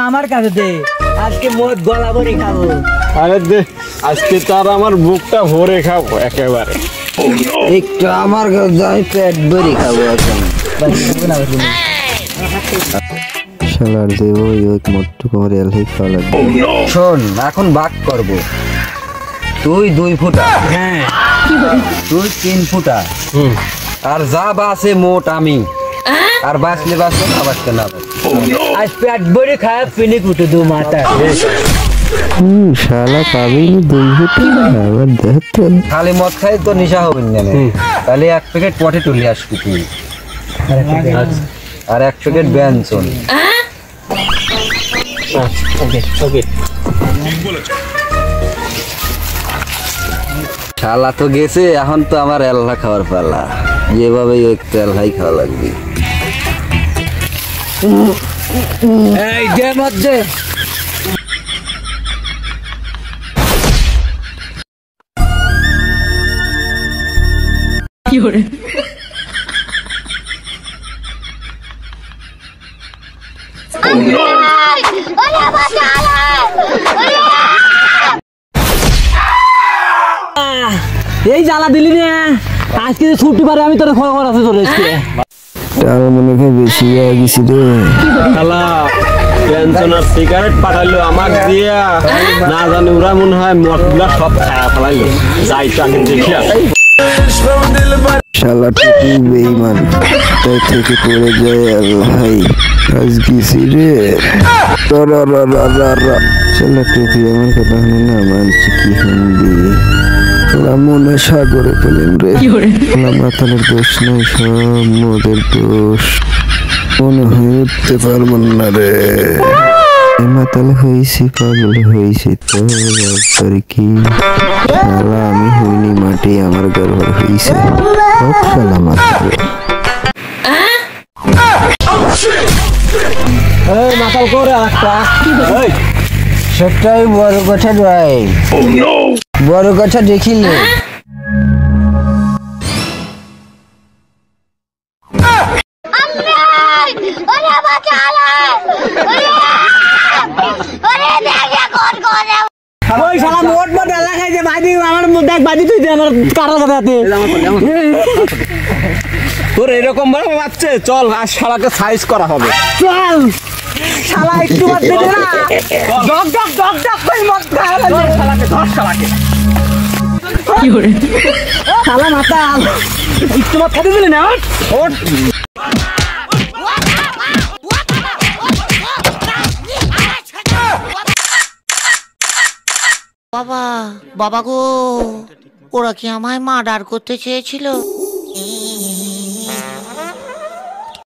আমার কাছে দে, আজকে মদ গলা ভরে খাবো। আরে দে, আজকে তার আমার বুকটা ভরে খাবো একেবারে। একটু আমার কাছে যাই, পেট ভরে খাবো এখন। শালার দেব এক মোট্টু করে এলহি খাওয়া লাগবে। শোন, এখন ভাগ করবো। তুই 2 ফুটা, হ্যাঁ তুই 3 ফুটা, আর যা বাসে মোট আমি, আর বাঁচলে বাঁচলে না বাঁচতে না আজ পেট ভরে খায় পিনি কুটে দু মাথা। শালা পাবি 2 ফুটা আবার দেখতে খালি মদ খাই তো নেশা হবে না। তাহলে 1 প্যাকেট পটে তুলে আসবি তুই, আর 1 প্যাকেট ব্যঞ্জন। শালা তো গেছে, এখন তো আমার এল্লা খাওয়ার পালা। যেভাবে একটু এল্লাই খাওয়া লাগবে। এই দে মদ দে। কি হরে এই জ্বালা দিলি না, আজকে ছুটি পারে আমি তোর খবর আছে তোর আজকে। তার মনে হয় বেশি হয়ে গেছি রে। শালা পেনশন আর সিগারেট পাঠাইলো আমাকে দিয়া, না জানি ওরা মনে হয় মদগুলা সব খায়া ফেলাইলো। যাই তো আগে দেখি আসি। শালা টুকু বেঈমান, তাই থেকে পড়ে যায় আল্লাহ। আজ গেছি রে। শালা টুকু আমার কথা শুনে না মানছি কি শুনবি। ওরা মনে সাগরে পেলেন রে। মাতালের দোষ নাই, সব মদের দোষ। মনে হয়ে উঠতে পারবো না রে। মাতাল হয়েছি, পাগল হয়েছি তো ব্যাপার কি। শালা আমি হইনি মাটি, আমার গর্ব হয়েছে। সব শালা মাতাল। মাতাল করে একটা সেটাই বড় কথা ভাই, বড় কথা দেখিলে। ওই শালা মোট মোট লাগাই দে বাদি, আমার দেখ বাদি তুই দে আমার কাটার কথাতে। তোর এরকম ভাবে বাচ্চে, চল আজ শালাকে সাইজ করা হবে। চল শালা একটু মদ দে না, ডক ডক ডক ডক করে মদ খাওয়া লাগে। শালাকে ধর, শালাকে কি হরে শালা মাতাল, একটু মদ খাইতে দিলি না। ওঠ বাবা, বাবা গো, ওরা কি আমায় মার্ডার করতে চেয়েছিল?